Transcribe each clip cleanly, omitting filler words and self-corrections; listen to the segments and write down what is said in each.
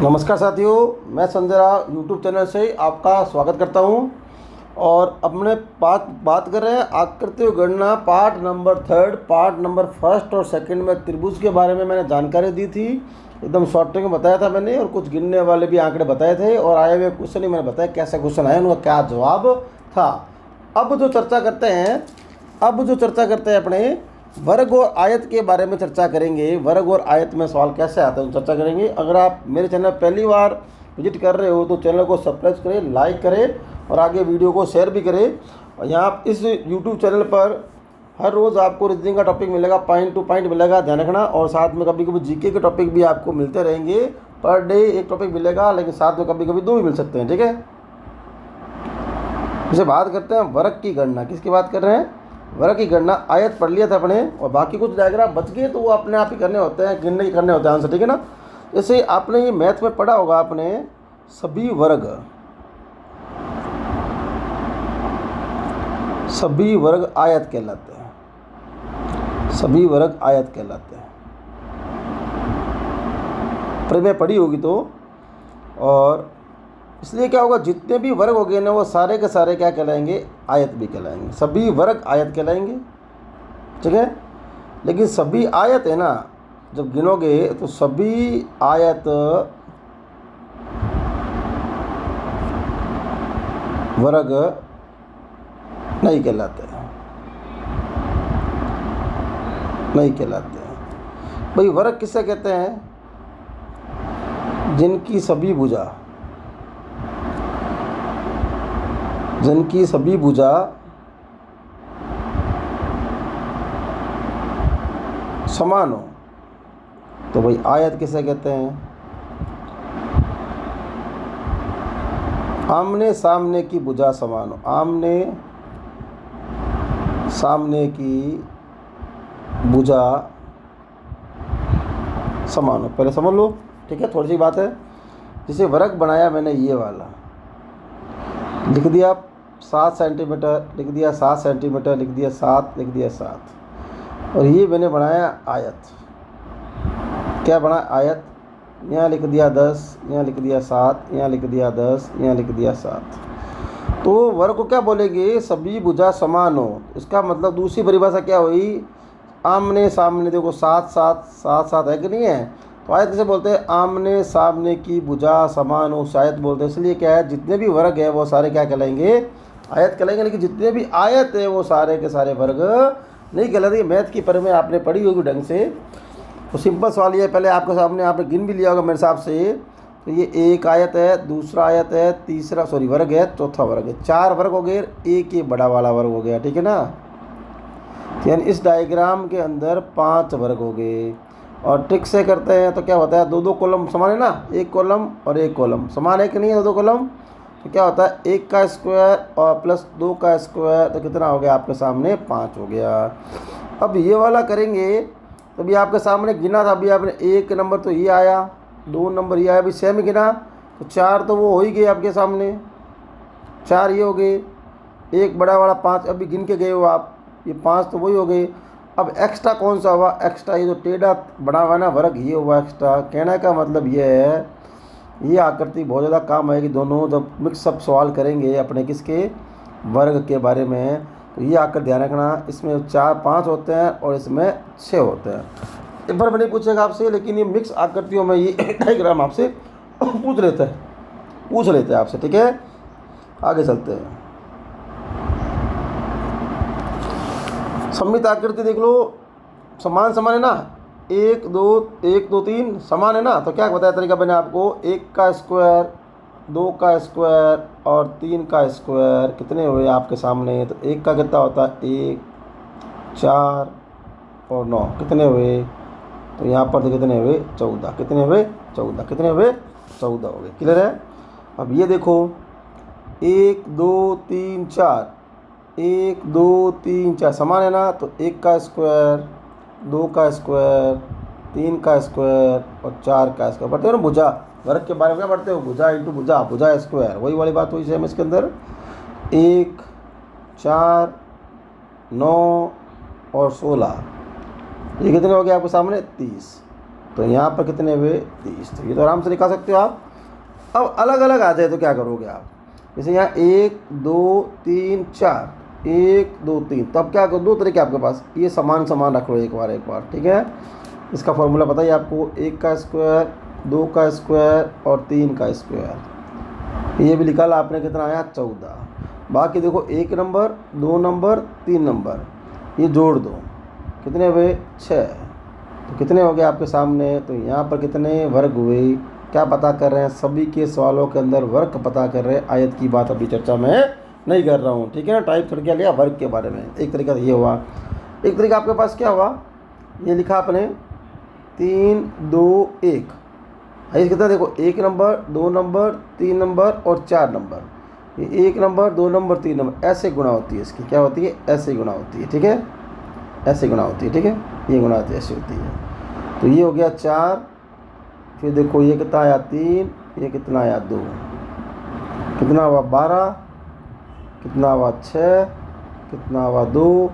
नमस्कार साथियों, मैं संजय राव यूट्यूब चैनल से आपका स्वागत करता हूं। और अपने बात कर रहे हैं आकृति गणना पार्ट नंबर 3, पार्ट नंबर 1 और 2 में त्रिभुज के बारे में मैंने जानकारी दी थी। एकदम शॉर्ट में बताया था मैंने, और कुछ गिनने वाले भी आंकड़े बताए थे, और आए हुए क्वेश्चन ही मैंने बताया कैसे क्वेश्चन आए, उनका क्या जवाब था। अब जो चर्चा करते हैं अपने वर्ग और आयत के बारे में चर्चा करेंगे। वर्ग और आयत में सवाल कैसे आता है चर्चा करेंगे। अगर आप मेरे चैनल पहली बार विजिट कर रहे हो तो चैनल को सब्सक्राइब करें, लाइक करें और आगे वीडियो को शेयर भी करें। और यहाँ इस यूट्यूब चैनल पर हर रोज़ आपको रीजनिंग का टॉपिक मिलेगा, पॉइंट टू पॉइंट मिलेगा, ध्यान रखना। और साथ में कभी कभी जीके के टॉपिक भी आपको मिलते रहेंगे। पर डे एक टॉपिक मिलेगा, लेकिन साथ में कभी कभी 2 भी मिल सकते हैं, ठीक है। इसे बात करते हैं वर्ग की गणना। किसकी बात कर रहे हैं? वर्ग की गणना। आयत पढ़ लिया था अपने, और बाकी कुछ डायग्राम बच गए तो वो अपने आप ही करने होते हैं, गिनने ही करने होते हैं आंसर, ठीक है ना। जैसे आपने ये मैथ में पढ़ा होगा आपने, सभी वर्ग आयत कहलाते हैं। सभी वर्ग आयत कहलाते हैं, में पढ़ी होगी तो। और इसलिए क्या होगा, जितने भी वर्ग हो गए ना वो सारे के सारे क्या कहलाएंगे? आयत भी कहलाएंगे। सभी वर्ग आयत कहलाएंगे, ठीक है। लेकिन सभी आयत है ना, जब गिनोगे तो सभी आयत वर्ग नहीं कहलाते हैं। भाई वर्ग किसे कहते हैं? जिनकी सभी भुजा समान हो, तो भाई आयत किसे कहते हैं? आमने सामने की भुजा समान हो, आमने सामने की भुजा समान हो, पहले समझ लो, ठीक है। थोड़ी सी बात है। जैसे वर्ग बनाया मैंने, ये वाला लिख दिया 7 सेंटीमीटर, लिख दिया 7 सेंटीमीटर, लिख दिया 7, लिख दिया 7। और ये मैंने बनाया आयत। क्या बना? आयत। यहाँ लिख दिया 10, यहाँ लिख दिया 7, यहाँ लिख दिया 10, यहाँ लिख दिया 7। तो वर्ग को क्या बोलेंगे? सभी भुजा समान हो। इसका मतलब दूसरी परिभाषा क्या हुई? आमने सामने। देखो 7 7 7 7 है कि नहीं है? तो आयत किसे बोलते हैं? आमने सामने की भुजा समान हो, आयत बोलते हैं। इसलिए क्या है, जितने भी वर्ग है वो सारे क्या कहलाएंगे? आयत कहलाएंगे। लेकिन जितने भी आयत है वो सारे के सारे वर्ग नहीं कहलाते। मैथ की पर में आपने पढ़ी होगी ढंग से। तो सिंपल सवाल ये पहले आपके सामने, आपने गिन भी लिया होगा मेरे हिसाब से। तो ये एक आयत है, दूसरा आयत है, तीसरा वर्ग है, चौथा वर्ग है। 4 वर्ग हो गए, एक ये बड़ा वाला वर्ग हो गया, ठीक है ना। यानी इस डायग्राम के अंदर 5 वर्ग हो गए। और ट्रिक से करते हैं तो क्या होता है, 2 कॉलम समान है ना, एक कॉलम और एक कॉलम समान है कि नहीं है? 2 कॉलम। तो क्या होता है, 1 का स्क्वायर और प्लस 2 का स्क्वायर, तो कितना हो गया आपके सामने? 5 हो गया। अब ये वाला करेंगे तो भी आपके सामने गिना था, अभी आपने 1 नंबर तो ये आया, 2 नंबर ये आया, अभी सेम गिना तो 4 तो वो हो ही गए आपके सामने। 4 ये हो गए, एक बड़ा वाला 5 अभी गिन के गए हो आप, ये 5 तो वही हो गए। अब एक्स्ट्रा कौन सा हुआ? एक्स्ट्रा ये जो टेढ़ा बना हुआ ना वर्ग, ये हुआ एक्स्ट्रा। कहने का मतलब ये है, ये आकृति बहुत ज़्यादा काम आएगी दोनों जब मिक्सअप सवाल करेंगे अपने किसके? वर्ग के बारे में। तो ये आकृति ध्यान रखना, इसमें 4 5 होते हैं और इसमें 6 होते हैं। एक बार मैंने पूछेगा आपसे, लेकिन ये मिक्स आकृतियों में ये डायग्राम आपसे पूछ लेते हैं आपसे, ठीक है। आगे चलते हैं। सममित आकृति देख लो, समान है ना, 1 2 3 समान है ना। तो क्या बताया तरीका मैंने आपको? 1 का स्क्वायर, 2 का स्क्वायर और 3 का स्क्वायर कितने हुए आपके सामने? तो 1 का कितना होता है? 1 4 और 9 कितने हुए? तो यहाँ पर तो कितने हुए? 14। कितने हुए? 14। कितने हुए? 14 हो गए। क्लियर है? अब ये देखो, 1 2 3 4, 1 2 3 4 समान है ना। तो 1 का स्क्वायर, 2 का स्क्वायर, 3 का स्क्वायर और 4 का स्क्वायर। पढ़ते हो ना भुजा, वर्ग के बारे में क्या पढ़ते हो? भुजा इंटू भुजा, भुजा स्क्वायर, वही वाली बात हुई सेम इसके अंदर। 1 4 9 और 16, ये कितने हो गए आपके सामने? 30। तो यहाँ पर कितने हुए 30। तो ये तो आराम से निकाल सकते हो आप। अब अलग अलग आ जाए तो क्या करोगे आप, जैसे यहाँ 1 2 3 4, 1 2 3, तो अब क्या करो, दो तरीके आपके पास, ये समान समान रख लो एक बार, ठीक है। इसका फॉर्मूला पता ही आपको, 1 का स्क्वायर, 2 का स्क्वायर और 3 का स्क्वायर। ये भी निकाला आपने, कितना आया 14। बाकी देखो 1 नंबर, 2 नंबर, 3 नंबर, ये जोड़ दो, कितने हुए 6। तो कितने हो गए आपके सामने, तो यहाँ पर कितने वर्ग हुए, क्या पता कर रहे हैं, सभी के सवालों के अंदर वर्ग पता कर रहे हैं। आयत की बात अभी चर्चा में नहीं कर रहा हूँ, ठीक है ना। टाइप करके लिया वर्ग के बारे में, एक तरीका ये हुआ। एक तरीका आपके पास क्या हुआ, ये लिखा आपने 3 2 1। आइए कितना देखो, 1 नंबर, 2 नंबर, 3 नंबर और 4 नंबर। ये 1 नंबर, 2 नंबर, 3 नंबर, ऐसे गुणा होती है इसकी, क्या होती है, ऐसे गुणा होती है, ठीक है, ऐसे गुणा होती है, ठीक है, ये गुणा होती है, ऐसे होती है। तो ये हो गया 4, फिर देखो ये कितना आया 3, ये कितना आया 2, कितना हुआ 12, कितना हुआ 6, कितना हुआ 2,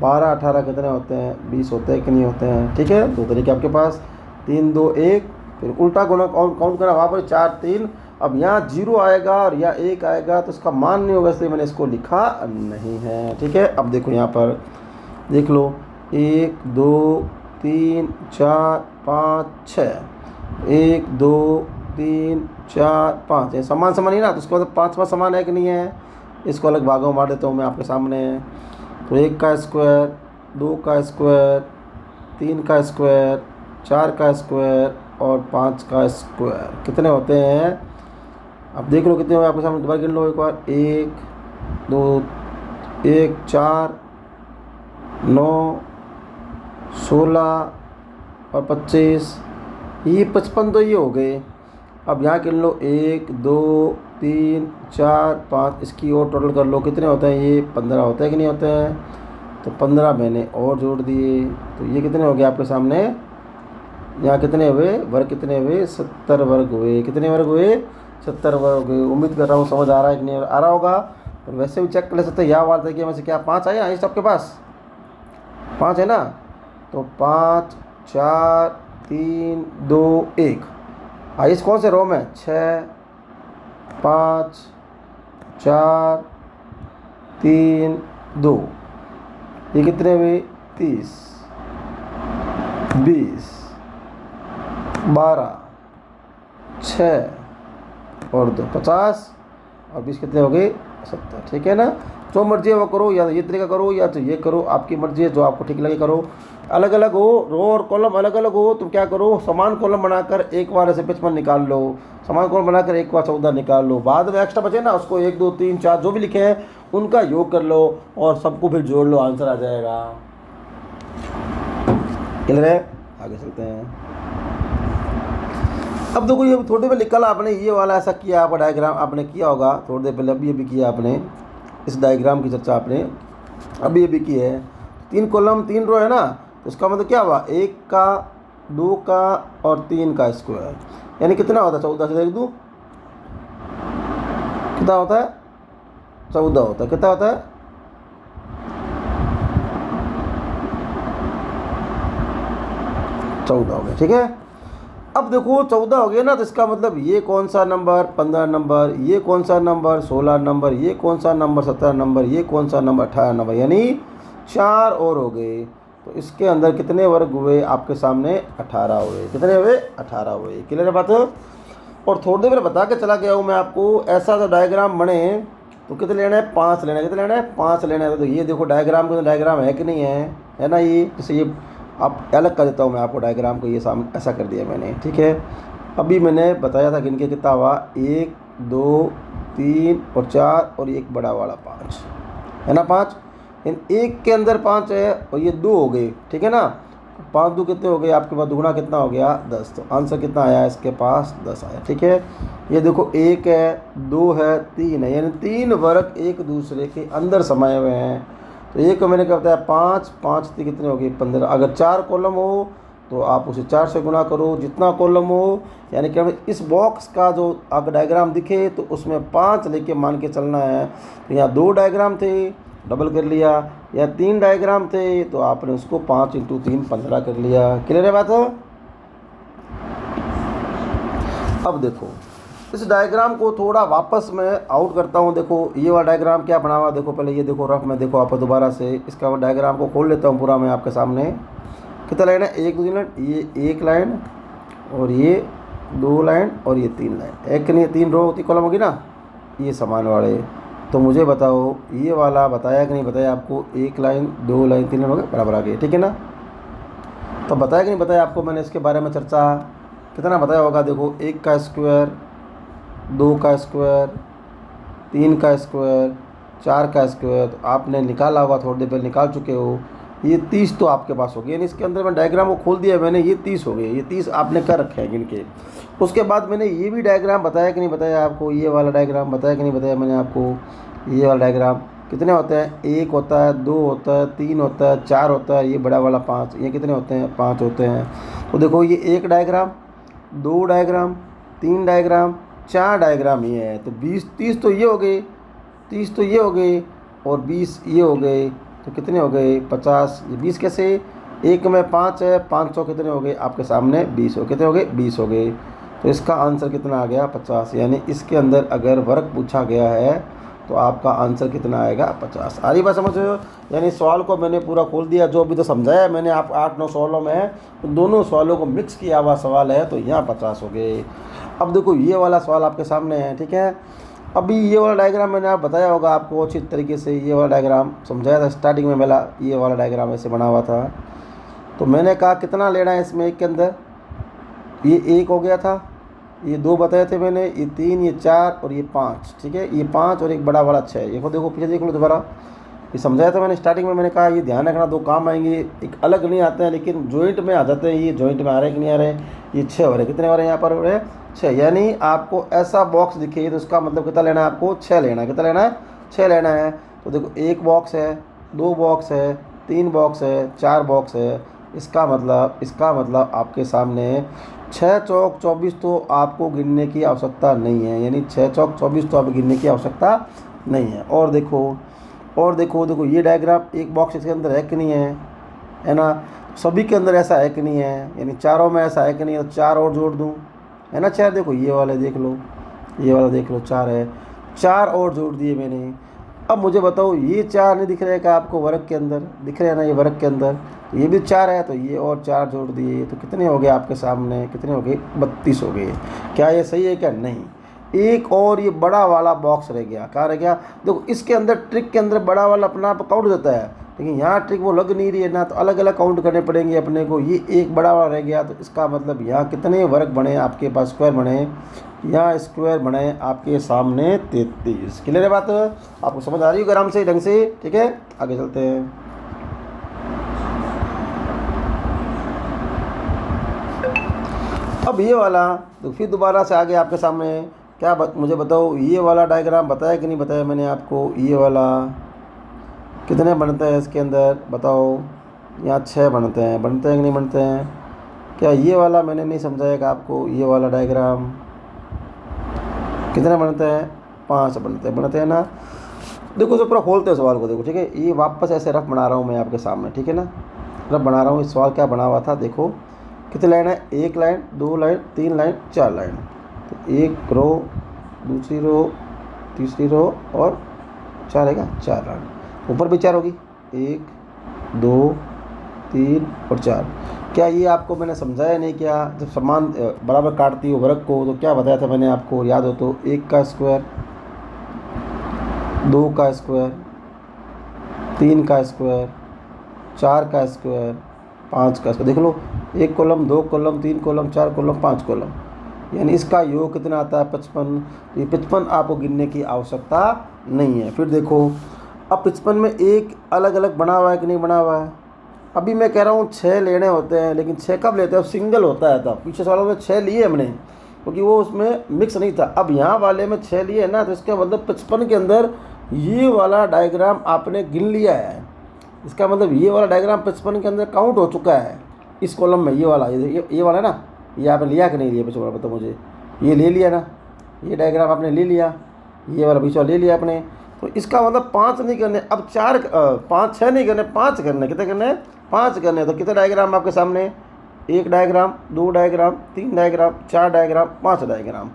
12 18 कितने होते हैं, 20 होते हैं कि नहीं होते हैं, ठीक है। दो तरीके आपके पास, 3 2 1, फिर उल्टा गुणा काउंट करना, वहाँ पर 4 3। अब यहाँ 0 आएगा और यहाँ 1 आएगा तो इसका मान नहीं होगा, इसलिए मैंने इसको लिखा नहीं है, ठीक है। अब देखो यहाँ पर देख लो, 1 2 3 4 5 6, 1 2 3 4 5, ये समान समान ही ना, तो उसके बाद 5वां समान है कि नहीं है, इसको अलग भागों में बांट देता हूँ मैं आपके सामने। तो 1 का स्क्वायर, 2 का स्क्वायर, 3 का स्क्वायर, 4 का स्क्वायर और 5 का स्क्वायर, कितने होते हैं, अब देख लो कितने हुए आपके सामने, दोबारा गिन लो एक बार, 1 2 1 4 9 16 और 25, ये 55 तो ये हो गए। अब यहाँ गिन लो 1 2 3 4 5, इसकी और टोटल कर लो, कितने होते हैं, ये 15 होते हैं कि नहीं होते हैं। तो 15 मैंने और जोड़ दिए, तो ये कितने हो गए आपके सामने, यहाँ कितने हुए वर्ग, कितने हुए 70 वर्ग हुए, कितने वर्ग हुए 70 वर्ग हुए। उम्मीद कर रहा हूँ समझ आ रहा है कि नहीं आ रहा होगा, और वैसे भी चेक कर ले सकते हैं। यह वाला तरीके में से क्या 5 आया, इस सबके पास 5 है ना, तो 5 4 3 2 1, आइस कौन से रो में, 6 5 4 3 2, ये कितने हुए 30 20 12 6 और 2 50 और 20 कितने हो गए 70, ठीक है ना। जो मर्जी है वो करो, या ये तरीका करो या तो ये करो, आपकी मर्जी है, जो आपको ठीक लगे करो। अलग अलग हो, रो और कॉलम अलग अलग हो तो क्या करो, समान कॉलम बनाकर एक बार ऐसे 55 निकाल लो, समान कॉलम बनाकर एक बार 14 निकाल लो, बाद में एक्स्ट्रा बचे ना उसको 1 2 3 4 जो भी लिखे हैं उनका योग कर लो और सबको फिर जोड़ लो, आंसर आ जाएगा। क्लियर है, आगे चलते हैं। अब देखो ये थोड़ी देर पहले कल आपने ये वाला ऐसा किया, आपका डायग्राम आपने किया होगा थोड़ी देर पहले, अभी किया आपने, इस डायग्राम की चर्चा आपने अभी की है। 3 कॉलम 3 रो है ना, तो इसका मतलब क्या हुआ, 1 का 2 का और 3 का स्क्वायर, यानी कितना होता है 14 से देख दूँ कितना होता है, 14 होता है, कितना होता है 14 हो गया, ठीक है। अब देखो 14 हो गया ना, तो इसका मतलब ये कौन सा नंबर 15 नंबर, ये कौन सा नंबर 16 नंबर, ये कौन सा नंबर 17 नंबर, ये कौन सा नंबर 18 नंबर, यानी 4 और हो गए। तो इसके अंदर कितने वर्ग हुए आपके सामने 18 हुए, कितने हुए 18 हुए। क्लियर है बात। और थोड़ी देर बता के चला गया हूँ मैं आपको, ऐसा तो डायग्राम बने तो कितने लेना है 5 लेना है, कितने लेना है 5 लेना है। तो ये देखो डायग्राम को, डायग्राम है कि नहीं है ना, ये जैसे ये आप अलग कर देता हूँ मैं आपको डायग्राम को, ये सामने ऐसा कर दिया मैंने, ठीक है। अभी मैंने बताया था कि इनके कितना हुआ 1 2 3 और 4 और एक बड़ा वाला 5 है ना, 5 इन एक के अंदर 5 है और ये 2 हो गए, ठीक है ना। 5 2 कितने हो गए आपके पास, दुगुना कितना हो गया 10, तो आंसर कितना आया इसके पास 10 आया, ठीक है। ये देखो 1 है 2 है 3 है, यानी 3 वर्ग एक दूसरे के अंदर समाये हुए हैं। तो एक को मैंने क्या बताया 5 5 कितने हो गए 15। अगर 4 कॉलम हो तो आप उसे 4 से गुना करो, जितना कॉलम हो, यानी कि हमें इस बॉक्स का जो आपका डायग्राम दिखे तो उसमें 5 लेके मान के चलना है। तो यहाँ 2 डायग्राम थे डबल कर लिया, या 3 डायग्राम थे तो आपने उसको 5 × 3 15 कर लिया। क्लियर है बात। अब देखो इस डायग्राम को थोड़ा वापस मैं आउट करता हूँ। देखो ये वाला डायग्राम क्या बना हुआ, देखो पहले ये देखो रफ में, देखो आप दोबारा से इसका डायग्राम को खोल लेता हूँ पूरा मैं आपके सामने। कितना लाइन है, एक दो लाइन, ये एक लाइन और ये दो लाइन और ये तीन लाइन, एक नहीं तीन रो होती कॉलम होगी ना, ये समान वाले। तो मुझे बताओ ये वाला बताया कि नहीं बताया आपको, एक लाइन दो लाइन तीन लाइन हो गए बराबर आ गए, ठीक है ना। तो बताया कि नहीं बताया आपको मैंने इसके बारे में चर्चा, कितना बताया होगा। देखो एक का स्क्वायर, दो का स्क्वायर, तीन का स्क्वायर, चार का स्क्वायर, तो आपने निकाला होगा, थोड़ी देर पहले निकाल चुके हो। ये 30 तो आपके पास हो गए, यानी इसके अंदर मैं डायग्राम को खोल दिया मैंने, ये 30 हो गए, ये 30 आपने कर रखे हैं गिन के। उसके बाद मैंने ये भी डायग्राम बताया कि नहीं बताया आपको, ये वाला डायग्राम बताया कि नहीं बताया मैंने आपको। ये वाला डायग्राम कितने होते हैं, एक होता है, दो होता है, तीन होता है, चार होता है, ये बड़ा वाला पाँच, ये कितने होते हैं, पाँच होते हैं। तो देखो ये एक डायग्राम, दो डायग्राम, तीन डायग्राम, चार डायग्राम ये है। तो 20 30 तो ये हो गए, 30 तो ये हो गए और 20 ये हो गए, तो कितने हो गए 50। ये 20 कैसे, एक में 5 है, 500 कितने हो गए आपके सामने 20 हो, कितने हो गए 20 हो गए। तो इसका आंसर कितना आ गया 50, यानी इसके अंदर अगर वर्क पूछा गया है तो आपका आंसर कितना आएगा 50। आ रही बात समझ रहे हो। यानी सवाल को मैंने पूरा खोल दिया, जो अभी तो समझाया मैंने आप 8-9 सवालों में है, तो दोनों सवालों को मिक्स किया हुआ सवाल है, तो यहाँ 50 हो गए। अब देखो ये वाला सवाल आपके सामने है, ठीक है। अभी ये वाला डायग्राम मैंने आप बताया होगा आपको अच्छी तरीके से, ये वाला डायग्राम समझाया था स्टार्टिंग में मेरा, ये वाला डायग्राम ऐसे बना हुआ था। तो मैंने कहा कितना लेना है इसमें, एक के अंदर ये एक हो गया था, ये दो बताए थे मैंने, ये तीन, ये चार और ये पाँच, ठीक है, ये पाँच और एक बड़ा वाला 6। ये देखो पीछे देख लो दोबारा, ये समझाया था मैंने स्टार्टिंग में। मैंने कहा ये ध्यान रखना, दो काम आएंगे, एक अलग नहीं आते हैं लेकिन जॉइंट में आ जाते हैं। ये जॉइंट में आ रहे हैं कि नहीं आ रहे, ये 6 हो रहे, कितने हो रहे हैं यहाँ पर हो रहे 6। यानी आपको ऐसा बॉक्स दिखे तो उसका मतलब कितना लेना है आपको, 6 लेना है। कितना लेना है, 6 लेना है। तो देखो एक बॉक्स है, दो बॉक्स है, तीन बॉक्स है, चार बॉक्स है। इसका मतलब आपके सामने 6 चौक 24 तो आपको गिनने की आवश्यकता नहीं है, यानी 6 चौक 24 तो आप गिनने की आवश्यकता नहीं है। और देखो ये डायग्राम, एक बॉक्स इसके अंदर है कि नहीं है ना, सभी के अंदर ऐसा है कि नहीं है, यानी चारों में ऐसा है कि नहीं है, तो 4 और जोड़ दूँ, है ना 4। देखो ये वाले देख लो, ये वाला देख लो 4 है, 4 और जोड़ दिए मैंने। अब मुझे बताओ ये 4 नहीं दिख रहे का आपको वर्ग के अंदर, दिख रहे हैं ना ये वर्ग के अंदर, तो ये भी 4 है, तो ये और 4 जोड़ दिए, तो कितने हो गए आपके सामने, कितने हो गए 32 हो गए। क्या ये सही है क्या, नहीं। एक और ये बड़ा वाला बॉक्स रह गया, कहाँ रह गया, देखो इसके अंदर ट्रिक के अंदर बड़ा वाला अपना आप काउंट देता है, लेकिन यहाँ ट्रिक वो लग नहीं रही है ना, तो अलग अलग काउंट करने पड़ेंगे अपने को। ये एक बड़ा वाला रह गया, तो इसका मतलब यहाँ कितने वर्ग बने आपके पास, स्क्वायर बने, यहाँ स्क्वायर बने आपके सामने 33। क्लियर है बात, आपको समझ आ रही है आराम से ढंग से, ठीक है। आगे चलते हैं। अब ये वाला तो फिर दोबारा से आगे आपके सामने क्या मुझे बताओ, ये वाला डायग्राम बताया कि नहीं बताया मैंने आपको, ये वाला कितने बनते हैं इसके अंदर बताओ। यहाँ 6 बनते हैं कि नहीं बनते हैं। क्या ये वाला मैंने नहीं समझाया कि आपको, ये वाला डायग्राम कितने बनते हैं, 5 बनते हैं ना। देखो तो पूरा खोलते हैं सवाल को, देखो ठीक है। ये वापस ऐसे रफ बना रहा हूँ मैं आपके सामने, ठीक है ना, रफ बना रहा हूँ। इस सवाल क्या बना हुआ था, देखो कितने लाइन है, एक लाइन, दो लाइन, तीन लाइन, चार लाइन। तो एक रो, दूसरी रो, तीसरी रो और 4 रहेगा, 4 लाइन, ऊपर भी 4 होगी, 1 2 3 और 4। क्या ये आपको मैंने समझाया नहीं क्या, जब समान बराबर काटती हो वर्ग को, तो क्या बताया था मैंने आपको, याद हो तो, 1 का स्क्वायर, 2 का स्क्वायर, 3 का स्क्वायर, 4 का स्क्वायर, 5 का स्क्वायर। देख लो, 1 column, 2 column, 3 column, 4 column, 5 column, यानी इसका योग कितना आता है 55। ये 55 आपको गिनने की आवश्यकता नहीं है। फिर देखो अब 55 में एक अलग अलग बना हुआ है कि नहीं बना हुआ है। अभी मैं कह रहा हूँ 6 लेने होते हैं, लेकिन 6 कब लेते हैं, सिंगल होता है तब। पीछे सवालों में 6 लिए हमने, क्योंकि वो उसमें मिक्स नहीं था। अब यहाँ वाले में 6 लिए ना, तो इसका मतलब 55 के अंदर ये वाला डायग्राम आपने गिन लिया है। इसका मतलब ये वाला डायग्राम 55 के अंदर काउंट हो चुका है इस कॉलम में। ये वाला ये वाला ना, ये आपने लिया कि नहीं लिया, बीच वाला बताओ मुझे। ये ले लिया ना, ये डायग्राम आपने ले लिया, ये वाला बीच वाला ले लिया आपने। तो इसका मतलब 5 नहीं करने, अब 4 5 6 नहीं करने, 5 करने। कितने करने, 5 करने। तो कितने डायग्राम आपके सामने, 1 diagram, 2 diagram, 3 diagram, 4 diagram, 5 diagram.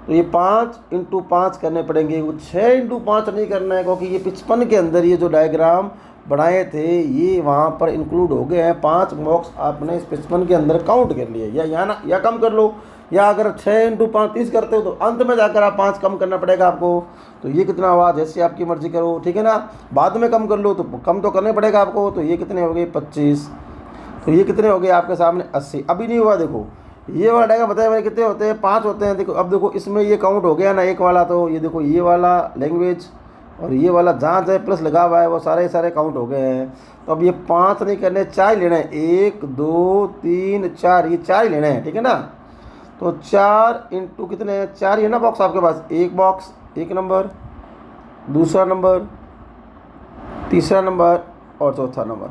तो ये 5 इंटू 5 करने पड़ेंगे, वो 6 इंटू 5 नहीं करना है, क्योंकि ये 55 के अंदर ये जो डायग्राम बनाए थे ये वहाँ पर इंक्लूड हो गए हैं। 5 बॉक्स आपने इस 55 के अंदर काउंट कर लिए, या यहाँ ना, या कम कर लो, या अगर 6 इंटू 5 30 करते हो तो अंत में जाकर आप 5 कम करना पड़ेगा आपको। तो ये कितना हुआ, जैसे आपकी मर्जी करो, ठीक है ना। बाद में कम कर लो तो कम तो करने पड़ेगा आपको। तो ये कितने हो गए 25, तो ये कितने हो गए आपके सामने 80। अभी नहीं हुआ, देखो ये वाला डायग्राम बताया मैंने कितने होते हैं, 5 होते हैं। देखो अब देखो इसमें ये काउंट हो गया ना एक वाला, तो ये देखो ये वाला लैंग्वेज और ये वाला जहाँ जहाँ प्लस लगा हुआ है वो सारे सारे काउंट हो गए हैं। तो अब ये 5 नहीं करने, 4 ही लेना है, 1 2 3 4, ये 4 ही लेना है, ठीक है ना। तो 4 इंटू कितने हैं, 4 ही है ना बॉक्स आपके पास, एक बॉक्स, एक नंबर, दूसरा नंबर, तीसरा नंबर और चौथा नंबर।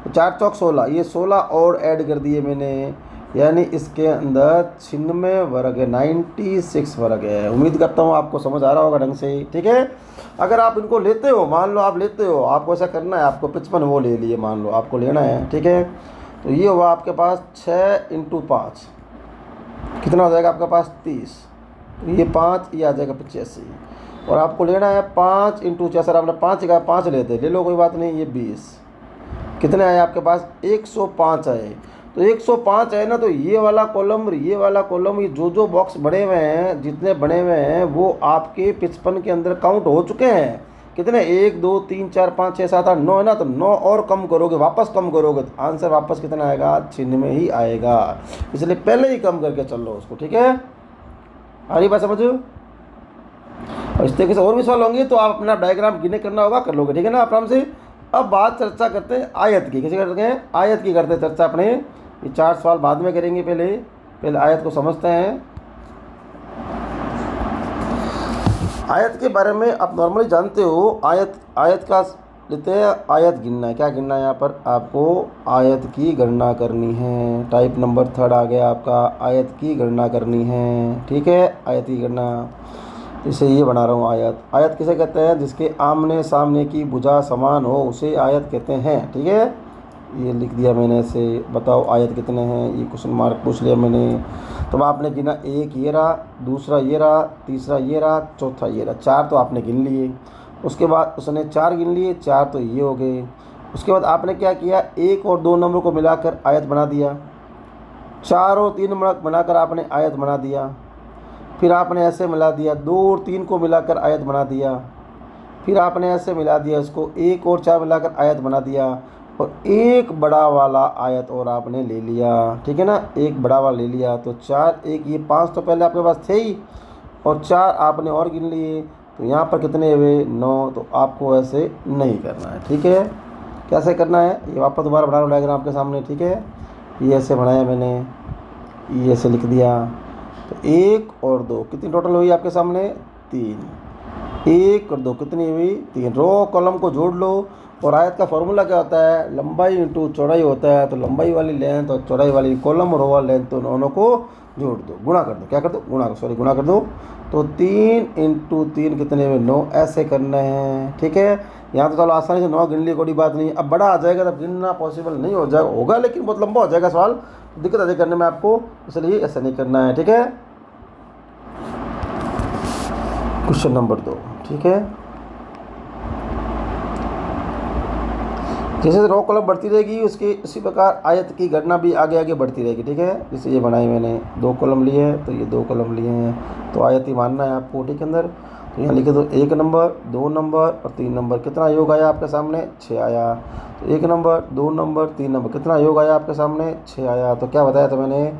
तो 4 चौक 16, ये 16 और ऐड कर दिए मैंने, यानी इसके अंदर 96 वर्ग है, 96 वर्ग है। उम्मीद करता हूँ आपको समझ आ रहा होगा ढंग से, ठीक है। अगर आप इनको लेते हो, मान लो आप लेते हो, आपको ऐसा करना है, आपको 55 वो ले लिए, मान लो आपको लेना है, ठीक है। तो ये हुआ आपके पास 6 इंटू 5 कितना हो जाएगा आपके पास 30, तो ये 5 ये आ जाएगा 85। और आपको लेना है 5 इंटू 6, सर आपने 5 का 5 लेते, ले लो कोई बात नहीं, ये 20 कितने आए आपके पास 105 आए। तो 105 है ना, तो ये वाला कॉलम, ये वाला कॉलम, ये जो बॉक्स बने हुए हैं, जितने बने हुए हैं वो आपके 55 के अंदर काउंट हो चुके हैं। कितने, 1 2 3 4 5 6 7 8 9 है ना। तो 9 और कम करोगे, वापस कम करोगे तो आंसर वापस कितना आएगा, 96 ही आएगा। इसलिए पहले ही कम करके चल लो उसको, ठीक है। आ रही बात समझो। और इस तरीके से और भी सवाल होंगे तो आप अपना डायग्राम गिने करना होगा, कर लोगे, ठीक है ना आराम से। अब बात चर्चा करते हैं आयत की, कैसे करते हैं, आयत की करते हैं चर्चा अपने। ये 4 सवाल बाद में करेंगे, पहले आयत को समझते हैं। आयत के बारे में आप नॉर्मली जानते हो, आयत का लेते हैं, आयत गिनना है। क्या गिनना है यहाँ पर, आपको आयत की गणना करनी है। टाइप नंबर 3 आ गया आपका, आयत की गणना करनी है, ठीक है। आयत की गणना, इसे ये बना रहा हूँ आयत। आयत किसे कहते हैं, जिसके आमने सामने की भुजा समान हो उसे आयत कहते हैं, ठीक है। ये लिख दिया मैंने ऐसे, बताओ आयत कितने हैं, ये क्वेश्चन मार्क पूछ लिया मैंने। तो आपने गिना, एक ये रहा, दूसरा ये रहा, तीसरा ये रहा, चौथा ये रहा, 4 तो आपने गिन लिए। उसके बाद उसने 4 गिन लिए, 4 तो ये हो गए। उसके बाद आपने क्या किया, 1 और 2 नंबर को मिलाकर आयत बना दिया, 4 और 3 बनाकर आपने आयत बना दिया। फिर आपने ऐसे मिला दिया, 2 और 3 को मिलाकर आयत बना दिया। फिर आपने ऐसे मिला दिया, इसको 1 और 4 मिलाकर आयत बना दिया। और एक बड़ा वाला आयत और आपने ले लिया, ठीक है ना, एक बड़ा वाला ले लिया। तो 4 1 ये 5 तो पहले आपके पास थे ही, और 4 आपने और गिन लिए। तो यहाँ पर कितने हुए, 9। तो आपको ऐसे नहीं करना है, ठीक है। कैसे करना है, ये वापस दोबारा बना रहा हूँ डायग्राम आपके सामने, ठीक है। ये ऐसे बनाया मैंने, ये ऐसे लिख दिया। तो 1 और 2 कितनी टोटल हुई आपके सामने, 3। 1 और 2 कितनी हुई, 3। रो कॉलम को जोड़ लो। और आयत का फॉर्मूला क्या होता है, लंबाई इंटू चौड़ाई होता है। तो लंबाई वाली लेंथ और चौड़ाई वाली कॉलम और रो वाली लेंथ, तो दोनों को जोड़ दो, गुणा कर दो, क्या कर दो, गुणा कर दो। तो 3 इंटू 3 कितने हुए, 9। ऐसे करना है, ठीक है। यहाँ तो चलो आसानी से 9 गिन लिए, कोई बात नहीं। अब बड़ा आ जाएगा तब गिनना पॉसिबल नहीं हो जाएगा, होगा लेकिन बहुत लंबा हो जाएगा सवाल, दिक्कत आ जाएगी करने में आपको, इसलिए ऐसा नहीं करना है, ठीक है। क्वेश्चन नंबर 2, ठीक है। जैसे रो कॉलम बढ़ती रहेगी उसकी इसी प्रकार आयत की गणना भी आगे आगे बढ़ती रहेगी, ठीक है। जैसे ये बनाई मैंने, 2 कॉलम लिए हैं तो ये 2 कॉलम लिए हैं, तो आयत ही मानना है आपको, ठीक है। अंदर तो यहाँ लिखे दो, 1 नंबर, 2 नंबर और 3 नंबर। कितना योग आया आपके सामने, 6 आया। तो 1 नंबर, 2 नंबर, 3 नंबर, कितना योग आया आपके सामने, 6 आया। तो क्या बताया था मैंने,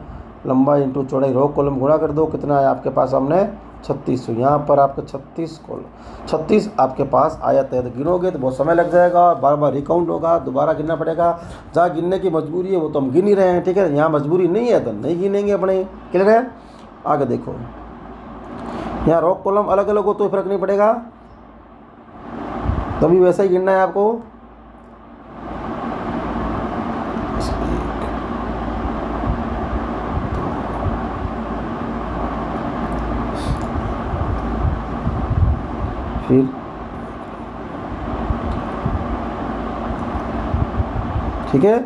लंबाई इंटू चौड़ाई, रो कॉलम गुणा कर दो, कितना आया आपके पास सामने, 36। यहाँ पर आपके 36 आपके पास आयत है। तो गिनोगे तो बहुत समय लग जाएगा, बार बार रिकाउंट होगा, दोबारा गिनना पड़ेगा। जहाँ गिनने की मजबूरी है वो तो हम गिन ही रहे हैं, ठीक है। यहाँ मजबूरी नहीं है तो नहीं गिनेंगे अपने, क्लियर है। आगे देखो, यहाँ रो कॉलम अलग अलग हो तो फर्क नहीं पड़ेगा, तभी वैसा ही गिनना है आपको। फिर ठीक है,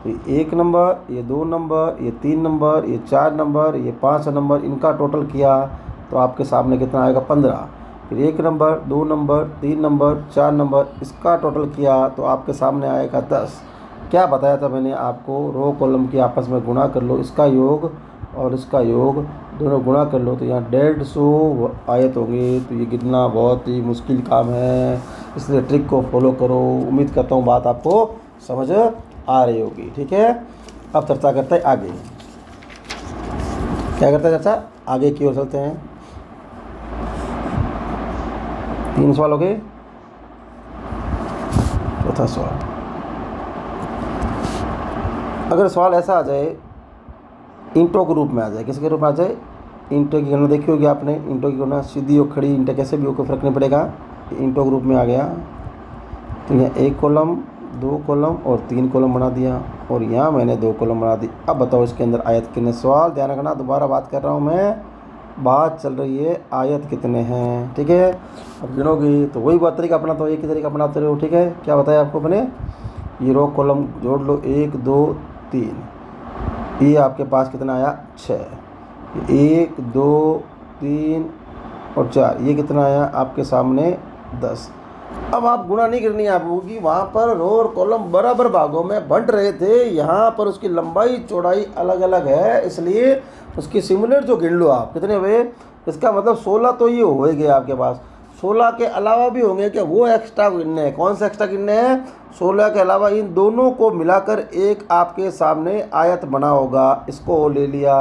तो ये 1 नंबर, ये 2 नंबर, ये 3 नंबर, ये 4 नंबर, ये 5 नंबर, इनका टोटल किया तो आपके सामने कितना आएगा 15। फिर 1 नंबर, 2 नंबर, 3 नंबर, 4 नंबर, इसका टोटल किया तो आपके सामने आएगा 10। क्या बताया था मैंने आपको, रो कॉलम की आपस में गुणा कर लो, इसका योग और इसका योग दोनों गुणा कर लो तो यहाँ 150 आयत होंगे। तो ये गिनना बहुत ही मुश्किल काम है, इसलिए ट्रिक को फॉलो करो। उम्मीद करता हूँ बात आपको समझ आ रही होगी। ठीक है, अब चर्चा करते हैं आगे। क्या करते हैं चर्चा, आगे की ओर चलते हैं। 3 सवाल हो गए, चौथा सवाल। अगर सवाल ऐसा आ जाए, ईंटों के रूप में आ जाए, किसके रूप में आ जाए, ईंटों की गणना देखी होगी आपने, ईंटों की गणना सीधी हो खड़ी ईंटें कैसे भी हो, कोई फर्क नहीं पड़ेगा, ईंटों के रूप में आ गया। तो यहाँ 1 कॉलम, 2 कॉलम और 3 कॉलम बना दिया, और यहाँ मैंने 2 कॉलम बना दी। अब बताओ इसके अंदर आयत कितने। सवाल ध्यान रखना, दोबारा बात कर रहा हूँ मैं, बात चल रही है आयत कितने हैं। ठीक है, अब गिनोगी तो वही बात तरीका अपना, तो एक ही तरीका अपनाते रहो। ठीक है, क्या बताया आपको मैंने, ये रो कॉलम जोड़ लो, 1 2 3, ये आपके पास कितना आया 6, 1 2 3 और 4, ये कितना आया आपके सामने 10। अब आप गुणा नहीं करनी है आपको, कि वहाँ पर रो और कॉलम बराबर भागों में बंट रहे थे, यहाँ पर उसकी लंबाई चौड़ाई अलग अलग है, इसलिए उसकी सिमिलर जो गिन लो आप कितने हुए। इसका मतलब 16 तो ये हो ही गया आपके पास। 16 के अलावा भी होंगे क्या, वो एक्स्ट्रा गिनने हैं। कौन सा एक्स्ट्रा गिनने हैं, 16 के अलावा इन दोनों को मिलाकर एक आपके सामने आयत बना होगा, इसको ले लिया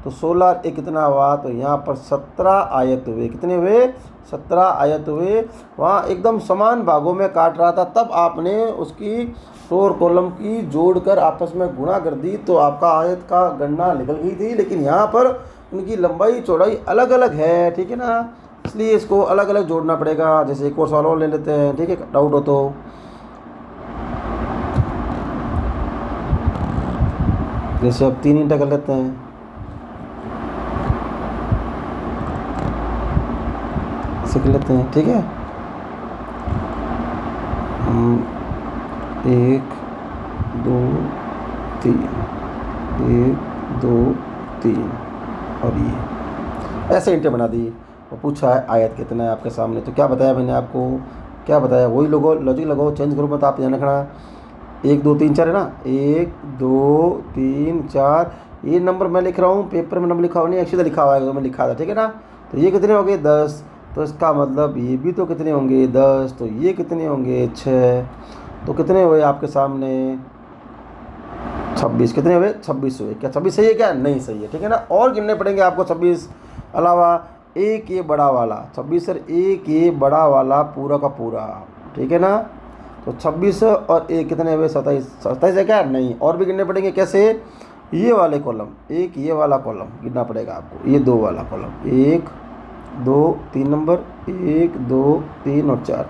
तो 16 एक कितना हुआ, तो यहाँ पर 17 आयत हुए। कितने हुए, 17 आयत हुए। वहाँ एकदम समान भागों में काट रहा था, तब आपने उसकी रो और कॉलम की जोड़कर आपस में गुणा कर दी तो आपका आयत का गणना निकल गई थी। लेकिन यहाँ पर उनकी लंबाई चौड़ाई अलग अलग है, ठीक है ना, इसलिए इसको अलग अलग जोड़ना पड़ेगा। जैसे एक और सवाल और ले लेते हैं, ठीक है, डाउट हो तो। जैसे अब 3 ईंटें कर लेते हैं, सीख लेते हैं। ठीक है, 1 2 3, 1 2 3 और ये ऐसे ईंटें बना दी और पूछा है आयत कितना है आपके सामने। तो क्या बताया मैंने आपको, क्या बताया, वही लोगो लॉजिक लगाओ, चेंज करो मत। आप ध्यान रखना, 1 2 3 4 है ना, 1 2 3 4, ये नंबर मैं लिख रहा हूँ, पेपर में नंबर लिखा हुआ नहीं, एक सीधा लिखा हुआ है, तो मैं लिखा था। ठीक है ना, तो ये कितने हो गए 10, तो इसका मतलब ये भी तो कितने होंगे 10, तो ये कितने होंगे 6, तो कितने हुए आपके सामने 26। कितने हुए 26 हुए। क्या 26 सही है, क्या नहीं सही है, ठीक है ना, और गिनने पड़ेंगे आपको 26 अलावा। एक ये बड़ा वाला 26 सर, एक ये बड़ा वाला पूरा का पूरा, ठीक है ना, तो 26 और एक कितने हुए 27। 27 है क्या, नहीं, और भी गिनने पड़ेंगे। कैसे, ये वाले कॉलम, एक ये वाला कॉलम गिनना पड़ेगा आपको, ये 2 वाला कॉलम, 1 2 3 नंबर, 1 2 3 और 4,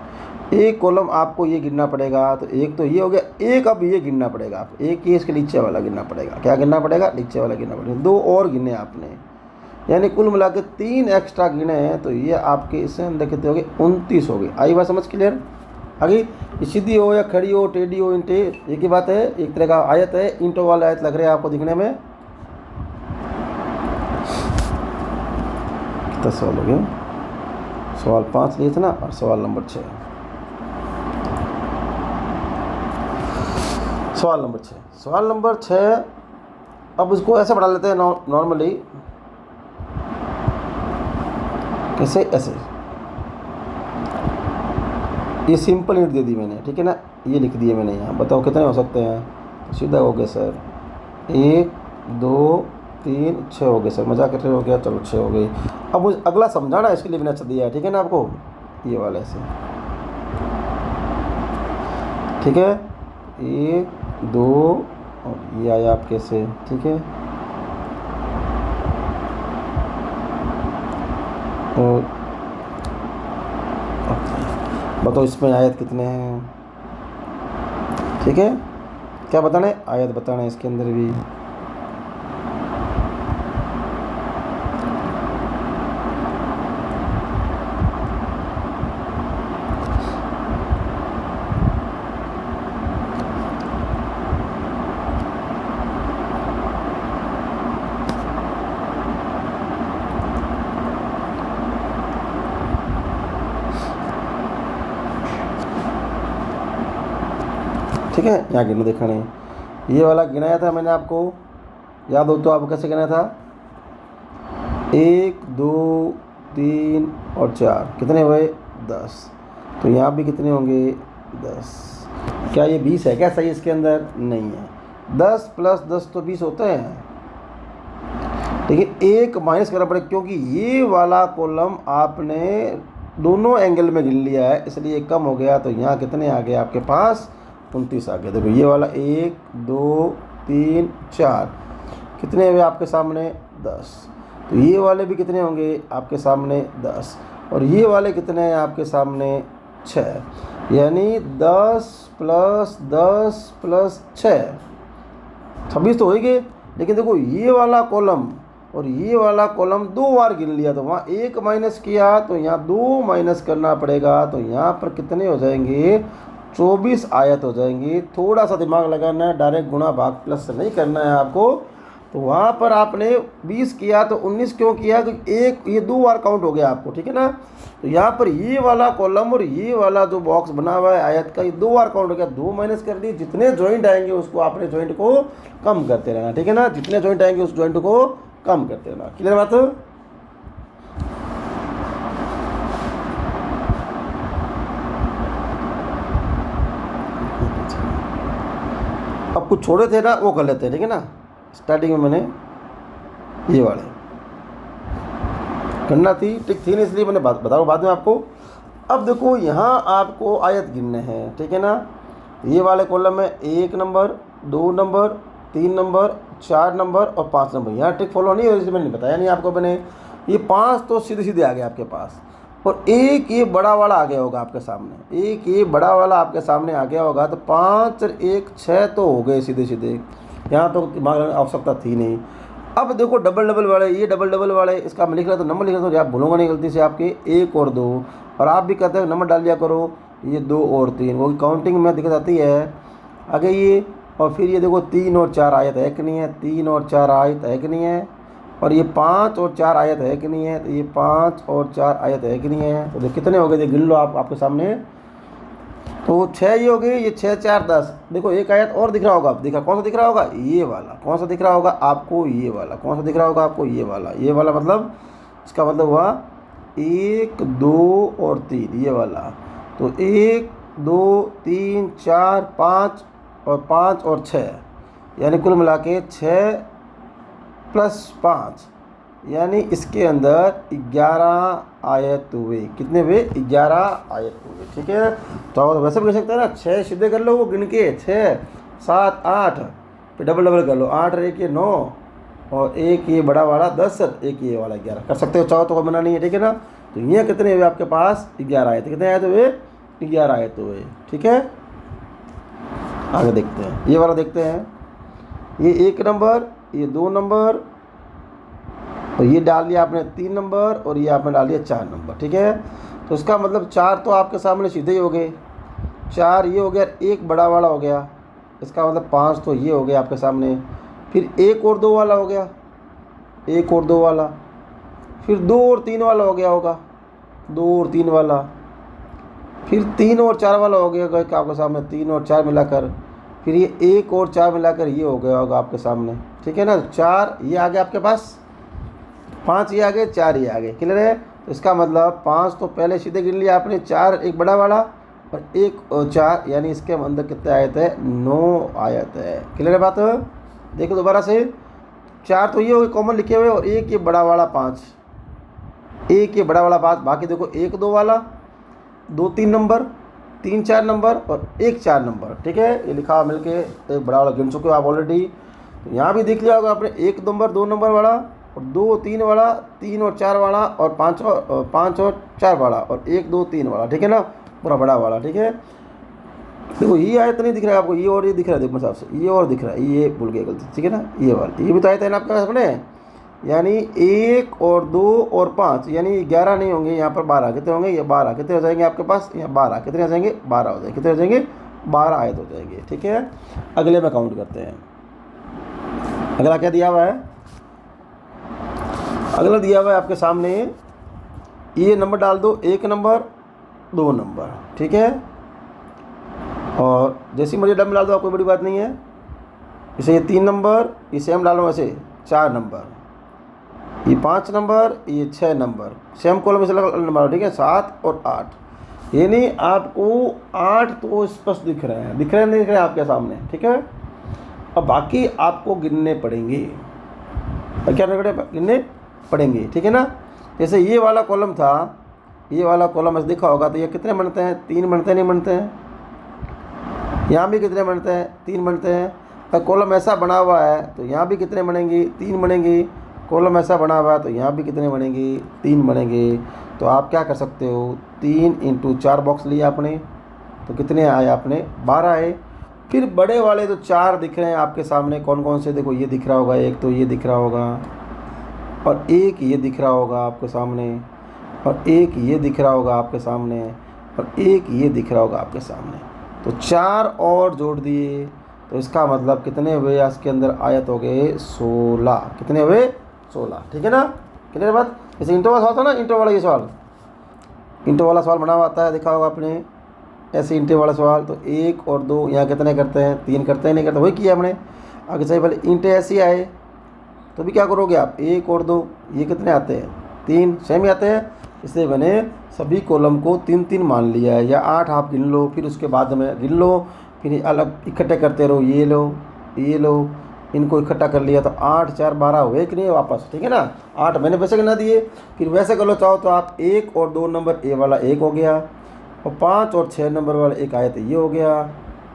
एक कॉलम आपको ये गिनना पड़ेगा। तो एक तो ये हो गया, एक अब ये गिनना पड़ेगा आप, एक ये इसके नीचे वाला गिनना पड़ेगा। क्या गिनना पड़ेगा, नीचे वाला गिनना पड़ेगा। 2 और गिने आपने, यानी कुल मिला के 3 एक्स्ट्रा गिने हैं, तो ये आपके इससे अंदर कितने हो गए 29 हो गए। आई बात समझ क्लियर। आगे सीधी हो या खड़ी हो, टेढ़ी हो, ईंटे एक ही बात है, एक तरह का आयत है, ईंटों वाला आयत लग रहा है आपको दिखने में। 10 सवाल हो गए, सवाल 5 लिए थे ना, और सवाल नंबर 6। सवाल नंबर 6, सवाल नंबर 6, अब इसको ऐसे बढ़ा लेते हैं नॉर्मली। कैसे, ऐसे, ये सिंपल ईंट दे दी मैंने, ठीक है ना, ये लिख दिए मैंने यहाँ। बताओ कितने हो सकते हैं, सीधा हो गया सर, 1 2 3 6 हो गए सर, मजाक कर रहे हो क्या, चलो 6 हो गई। अब मुझे अगला समझाना, इसके लिए मैंने अच्छा दिया है, ठीक है ना आपको, ये वाला ऐसे, ठीक है, 1 2 और ये आया आपके से, ठीक है, और बताओ इसमें आयत कितने हैं। ठीक है, क्या बताना है, आयत बताना है इसके अंदर भी। ठीक है, यहाँ गिनना देखा नहीं, ये वाला गिनाया था मैंने आपको, याद हो तो आपको कैसे गिनाया था, 1 2 3 और 4, कितने हुए 10। तो यहाँ भी कितने होंगे 10। क्या ये 20 है क्या सही इसके अंदर, नहीं है। 10 + 10 तो 20 होते हैं, लेकिन एक माइनस करना पड़ेगा क्योंकि ये वाला कॉलम आपने दोनों एंगल में गिन लिया है, इसलिए कम हो गया। तो यहाँ कितने आ गए आपके पास 29 आ गए। देखो ये वाला 1 2 3 4 कितने हुए आपके सामने 10। तो ये वाले भी कितने होंगे आपके सामने 10, और ये वाले कितने हैं आपके सामने 6, यानी 10 + 10 + 6 26 तो हो ही गए। लेकिन देखो ये वाला कॉलम और ये वाला कॉलम 2 बार गिन लिया, तो वहाँ 1 माइनस किया तो यहाँ 2 माइनस करना पड़ेगा। तो यहाँ पर कितने हो जाएंगे 24 आयत हो जाएंगी। थोड़ा सा दिमाग लगाना है, डायरेक्ट गुणा भाग प्लस से नहीं करना है आपको। तो वहाँ पर आपने 20 किया तो 19 क्यों किया, क्योंकि ये 2 बार काउंट हो गया आपको, ठीक है ना। तो यहाँ पर ये वाला कॉलम और ये वाला जो बॉक्स बना हुआ है आयत का, ये 2 बार काउंट हो गया, 2 माइनस कर दिए। जितने जॉइंट आएंगे उसको आपने जॉइंट को कम करते रहना, ठीक है ना। जितने जॉइंट आएंगे उस जॉइंट को कम करते रहना। क्लियर बात। अब कुछ छोड़े थे ना वो कर लेते हैं, ठीक है ना। स्टार्टिंग में मैंने ये वाले करना थी, ठीक थी ना, इसलिए मैंने बताऊँ बाद में आपको। अब देखो यहाँ आपको आयत गिनने हैं, ठीक है ना। ये वाले कॉलम में 1 नंबर 2 नंबर 3 नंबर 4 नंबर और 5 नंबर। यहाँ ट्रिक फॉलो नहीं हो, मैंने बताया नहीं आपको मैंने। ये 5 तो सीधे सीधे आ गए आपके पास, और एक ये बड़ा वाला आ गया होगा आपके सामने, एक ये बड़ा वाला आपके सामने आ गया होगा। तो 5 और 1 6 तो हो गए सीधे सीधे, यहाँ तो दिमाग लगाने की आवश्यकता थी नहीं। अब देखो डबल डबल वाले, ये डबल डबल वाले, इसका मैं लिख रहा तो नंबर लिख रहा तो आप भूलूंगा नहीं गलती से आपके 1 और 2, और आप भी कहते हैं नंबर डाल दिया करो, ये 2 और 3, वो काउंटिंग में दिक्कत आती है आगे ये। और फिर ये देखो 3 और 4 आयत है कि नहीं है, 3 और 4 आयत है कि नहीं है, और ये 5 और 4 आयत है कि नहीं है, तो ये 5 और 4 आयत है कि नहीं है। तो कितने हो गए गिन लो आप आपके सामने। तो 6 ये हो गए, ये 6 4 10। देखो एक आयत और दिख रहा होगा, आप दिखा कौन सा दिख रहा होगा, ये वाला। कौन सा दिख रहा होगा आपको, ये वाला। कौन सा दिख रहा होगा आपको, ये वाला। ये वाला मतलब इसका मतलब हुआ 1 2 और 3, ये वाला। तो 1 2 3 4 5 और 5 और 6, यानी कुल मिला के 6 + 5, यानी इसके अंदर 11 आयत हुए। कितने हुए 11 आयत हुए, ठीक है। तो वैसे भी कर सकते हैं ना, 6 सीधे कर लो वो गिन के, 6 7 8, फिर डबल डबल कर लो, 8 और 1 ये 9, और एक ये बड़ा वाला 10, एक ये वाला 11 कर सकते हो, चाहो तो कोई मना नहीं है, ठीक है ना। तो ये कितने हुए आपके पास 11 आयत। कितने आयत हुए 11 आयत हुए, ठीक है। आगे देखते हैं, ये वाला देखते हैं। ये 1 नंबर, ये 2 नंबर, और ये डाल दिया आपने 3 नंबर, और ये आपने डाल दिया 4 नंबर, ठीक है। तो इसका मतलब 4 तो आपके सामने सीधे ही हो गए, 4 ये हो गया, एक बड़ा वाला हो गया, इसका मतलब 5 तो ये हो गया आपके सामने। फिर 1 और 2 वाला हो गया, 1 और 2 वाला, फिर 2 और 3 वाला हो गया होगा, 2 और 3 वाला, फिर 3 और 4 वाला हो गया आपके सामने, 3 और 4 मिलाकर, फिर ये 1 और 4 मिलाकर ये हो गया होगा आपके सामने, ठीक है ना। 4 ये आ गया आपके पास, 5 ये आ गए, 4 ये आ गए। क्लियर है। तो इसका मतलब 5 तो पहले सीधे गिन लिया आपने, 4 एक बड़ा वाला और 1 और 4, यानी इसके अंदर कितने आयत है 9 आयत है। क्लियर है बात। देखो दोबारा से, 4 तो ये हो गए कॉमन लिखे हुए, और 1 ये बड़ा वाला 5, 1 ये बड़ा वाला 5, बाकी देखो 1 2 वाला, 2 3 नंबर, 3 4 नंबर और 1 4 नंबर, ठीक है। ये लिखा मिलके एक बड़ा वाला गिन चुके हो आप ऑलरेडी। तो यहाँ भी देख लिया होगा आपने, 1 नंबर 2 नंबर वाला, और 2 3 वाला, 3 और 4 वाला, और 5 और 4 वाला, और 1 2 3 वाला, ठीक है ना, पूरा बड़ा वाला, ठीक है। देखो ये आयत नहीं दिख रहा है आपको, ये और ये दिख रहा है, देखो हिसाब से ये और दिख रहा है, ये भूल गए गलती, ठीक है ना। ये वाला ये भी तो आयत है ना आपके पास अपने, यानी 1 और 2 और 5, यानी 11 नहीं होंगे, यहाँ पर 12 कितने होंगे, ये 12 कितने हो जाएंगे आपके पास, यहाँ 12 कितने हो जाएंगे, 12 हो जाएंगे, कितने हो जाएंगे 12 आयत हो जाएंगे, ठीक है। अगले में काउंट करते हैं। अगला क्या दिया हुआ है, अगला दिया हुआ है आपके सामने, ये नंबर डाल दो, 1 नंबर 2 नंबर, ठीक है। और जैसी मुझे डब मिला दो, कोई बड़ी बात नहीं है। इसे ये 3 नंबर, ये सेम डालो ऐसे 4 नंबर, ये 5 नंबर, ये 6 नंबर, सेम कॉलम में से अलग नंबर, ठीक है, 7 और 8। ये नहीं आपको 8 तो स्पष्ट दिख रहे हैं, नहीं दिख रहे हैं आपके सामने, ठीक है। अब बाकी आपको गिनने पड़ेंगे, क्या गिनने पड़ेंगे, ठीक है ना। जैसे ये वाला कॉलम था, ये वाला कॉलम ऐसे दिखा होगा, तो ये कितने बनते हैं? 3 बनते हैं, नहीं बनते हैं? यहाँ भी कितने बनते हैं? 3 बनते हैं। अगर कॉलम ऐसा बना हुआ है तो यहाँ भी कितने बनेंगे? 3 बनेंगे। कॉलम ऐसा बना हुआ है तो यहाँ भी कितने बनेंगे? 3 बनेंगे। तो आप क्या कर सकते हो, 3 × 4 बॉक्स लिए आपने, तो कितने आए आपने? 12 आए। फिर बड़े वाले तो 4 दिख रहे हैं आपके सामने, कौन कौन से? देखो ये दिख रहा होगा एक, तो ये दिख रहा होगा, और एक ये दिख रहा होगा आपके सामने, और एक ये दिख रहा होगा आपके सामने, और एक ये दिख रहा होगा आपके सामने। तो 4 और जोड़ दिए, तो इसका मतलब कितने हुए? इसके अंदर आयत हो गए 16। कितने हुए? 16, ठीक है ना। क्लियर बात। जैसे इंटो वाला सवाल था ना, इंटो वाला, ये सवाल इंटो वाला सवाल बना हुआ आता है, देखा होगा आपने, ऐसे इंटे वाला सवाल। तो 1 और 2 यहाँ कितने करते हैं? 3 करते हैं, नहीं करते? वही किया हमने आगे। चाहिए पहले इंटे ऐसे आए, तो भी क्या करोगे आप? 1 और 2 ये कितने आते हैं? 3, सेम ही आते हैं। इसलिए मैंने सभी कॉलम को 3-3 मान लिया है, या 8 आप गिन लो, फिर उसके बाद में गिन लो, फिर अलग इकट्ठे करते रहो, ये लो, ये लो, इनको इकट्ठा कर लिया, तो 8 × 4 = 12 हुए कि नहीं वापस, ठीक है ना। 8 मैंने वैसे गिना दिए। फिर वैसे कर लो चाहो तो आप 1 और 2 नंबर ए वाला 1 हो गया, और 5 और 6 नंबर वाला एक आयत ये हो गया,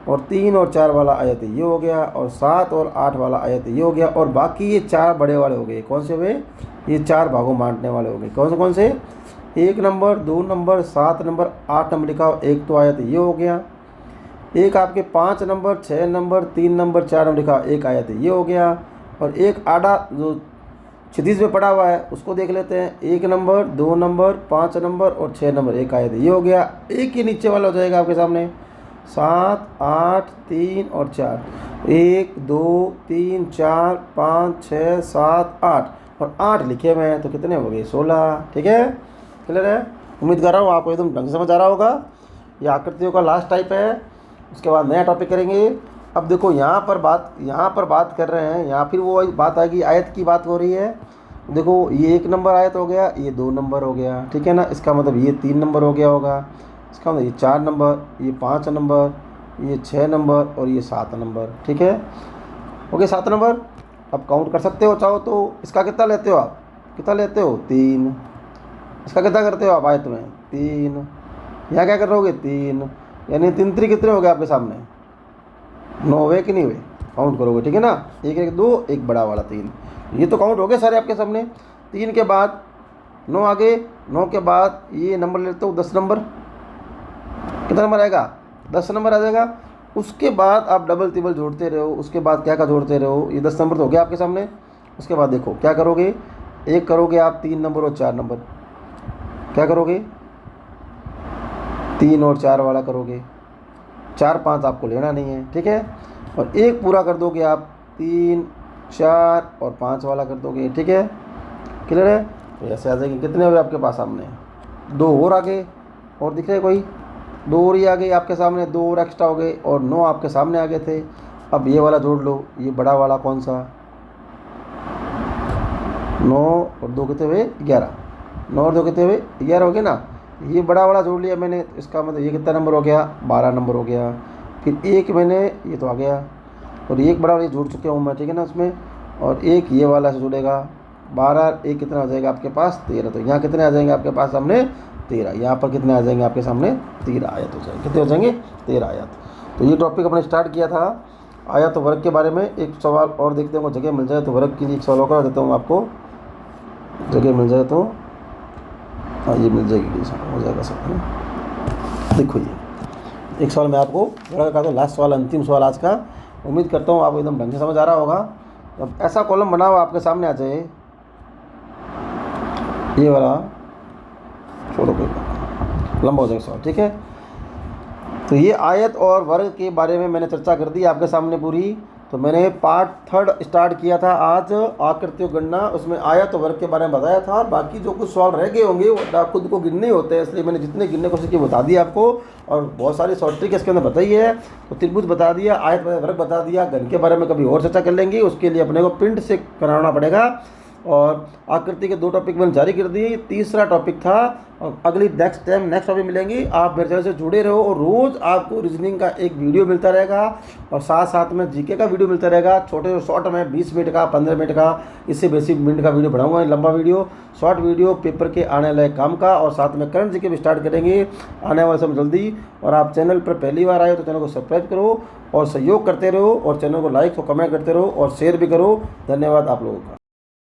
और 3 और 4 वाला आयत ये हो गया, और 7 और 8 वाला आयत ये हो गया, और बाकी ये 4 बड़े वाले हो गए। कौन से हुए? ये 4 भागों बांटने वाले हो गए। कौन से? 1 नंबर, 2 नंबर, 7 नंबर, 8 नंबर लिखा हो, एक तो आयत ये हो गया। एक आपके 5 नंबर, 6 नंबर, 3 नंबर, 4 नंबर लिखा, एक आयत ये हो गया। और एक आधा जो क्षितिज में पड़ा हुआ है उसको देख लेते हैं। 1 नंबर, 2 नंबर, 5 नंबर और 6 नंबर, एक आयत ये हो गया। एक ही नीचे वाला हो जाएगा आपके सामने 7, 8, 3 और 4। 1, 2, 3, 4, 5, 6, 7, 8 और 8 लिखे हुए हैं, तो कितने हो गए? 16, ठीक है। क्लियर है? उम्मीद कर रहा हूँ आपको एकदम ढंग से समझ आ रहा होगा। ये आकृतियों का लास्ट टाइप है, उसके बाद नया टॉपिक करेंगे। अब देखो यहाँ पर बात कर रहे हैं, यहाँ फिर वो बात आएगी, आयत की बात हो रही है। देखो ये 1 नंबर आयत हो गया, ये 2 नंबर हो गया, ठीक है ना। इसका मतलब ये 3 नंबर हो गया होगा, इसका मतलब ये 4 नंबर, ये 5 नंबर, ये 6 नंबर और ये 7 नंबर, ठीक है। Okay, 7 number. अब काउंट कर सकते हो चाहो तो। इसका कितना लेते हो आप? कितना लेते हो? 3। इसका कितना करते हो आप आयत में? 3। यहाँ क्या करोगे? 3, यानी 3 3 कितने हो गए आपके सामने? 9 हुए कि नहीं हुए? काउंट करोगे, ठीक है ना। 1 1 2, एक बड़ा वाला 3, ये तो काउंट हो गए सारे आपके सामने। 3 के बाद 9 आगे, 9 के बाद ये नंबर लेते हो 10 नंबर। कितना नंबर आएगा? 10 नंबर आ जाएगा। उसके बाद आप डबल टिबल जोड़ते रहो, उसके बाद क्या जोड़ते रहो, ये 10 नंबर तो हो गया आपके सामने। उसके बाद देखो क्या करोगे, एक करोगे आप 3 नंबर और 4 नंबर। क्या करोगे? 3 और 4 वाला करोगे। 4 5 आपको लेना नहीं है, ठीक है। और एक पूरा कर दोगे आप, 3 4 और 5 वाला कर दोगे, ठीक है। क्लियर है? तो ऐसे आ जाएंगे। कितने हुए आपके पास सामने? 2 और आगे, और दिख रहे कोई? 2 और ही आ गए आपके सामने, 2 और एक्स्ट्रा हो गए, और 9 आपके सामने आ गए थे। अब ये वाला जोड़ लो, ये बड़ा वाला कौन सा? 9 और 2 कितने हुए? 11। 9 और 2 कितने हुए? 11 हो गए ना। ये बड़ा वाला जोड़ लिया मैंने, इसका मतलब ये कितना नंबर हो गया? 12 नंबर हो गया। फिर एक मैंने ये तो आ गया, और एक बड़ा वाला जोड़ चुके हूँ मैं, ठीक है ना उसमें। और एक ये वाला से जुड़ेगा 12, एक कितना आ जाएगा आपके पास? 13। तो यहाँ कितने आ जाएंगे आपके पास सामने? 13। यहाँ पर कितने आ जाएंगे आपके सामने? 13 आयत हो जाएंगे। कितने हो जाएंगे? 13 आयत। तो ये टॉपिक अपने स्टार्ट किया था आयत और वर्ग के बारे में। एक सवाल और देखते हैं, जगह मिल जाए तो वर्ग के लिए एक सवाल और करा देता हूँ आपको, जगह मिल जाए तो। हाँ, ये मिल जाएगी, हो जाएगा सब। देखो ये एक सवाल मैं आपको वर्ग का, तो लास्ट सवाल, अंतिम सवाल आज का। उम्मीद करता हूँ आपको एकदम ढंग से समझ आ रहा होगा। अब ऐसा कॉलम बना हुआ आपके सामने आ जाए, ये वाला, छोड़ो कोई लंबा हो जाएगा सवाल, ठीक है। तो ये आयत और वर्ग के बारे में मैंने चर्चा कर दी आपके सामने पूरी। तो मैंने पार्ट 3 स्टार्ट किया था आज, आकृतियों गणना। उसमें आया तो वर्ग के बारे में बताया था, और बाकी जो कुछ सवाल रह गए होंगे वो खुद को गिनने होते हैं, इसलिए मैंने जितने गिनने की कोशिश की बता दिया आपको। और बहुत सारी शॉर्ट ट्रिक इसके अंदर बताई है। तो त्रिभुज बता दिया, आयत वर्ग बता दिया, घन के बारे में कभी और चर्चा कर लेंगे। उसके लिए अपने को प्रिंट से कराना पड़ेगा। और आकृति के 2 टॉपिक मैंने जारी कर दिए, तीसरा टॉपिक था। और अगली नेक्स्ट टॉपिक मिलेंगी। आप मेरे चैनल से जुड़े रहो, और रोज़ आपको रीजनिंग का एक वीडियो मिलता रहेगा, और साथ साथ में जीके का वीडियो मिलता रहेगा। छोटे शॉर्ट में 20 मिनट का, 15 मिनट का, इससे बेसी मिनट का वीडियो बनाऊंगा। लंबा वीडियो, शॉर्ट वीडियो पेपर के आने वाले काम का, और साथ में करंट जीके भी स्टार्ट करेंगे आने वाले समय जल्दी। और आप चैनल पर पहली बार आए हो तो चैनल को सब्सक्राइब करो और सहयोग करते रहो, और चैनल को लाइक और कमेंट करते रहो, और शेयर भी करो। धन्यवाद आप लोगों का।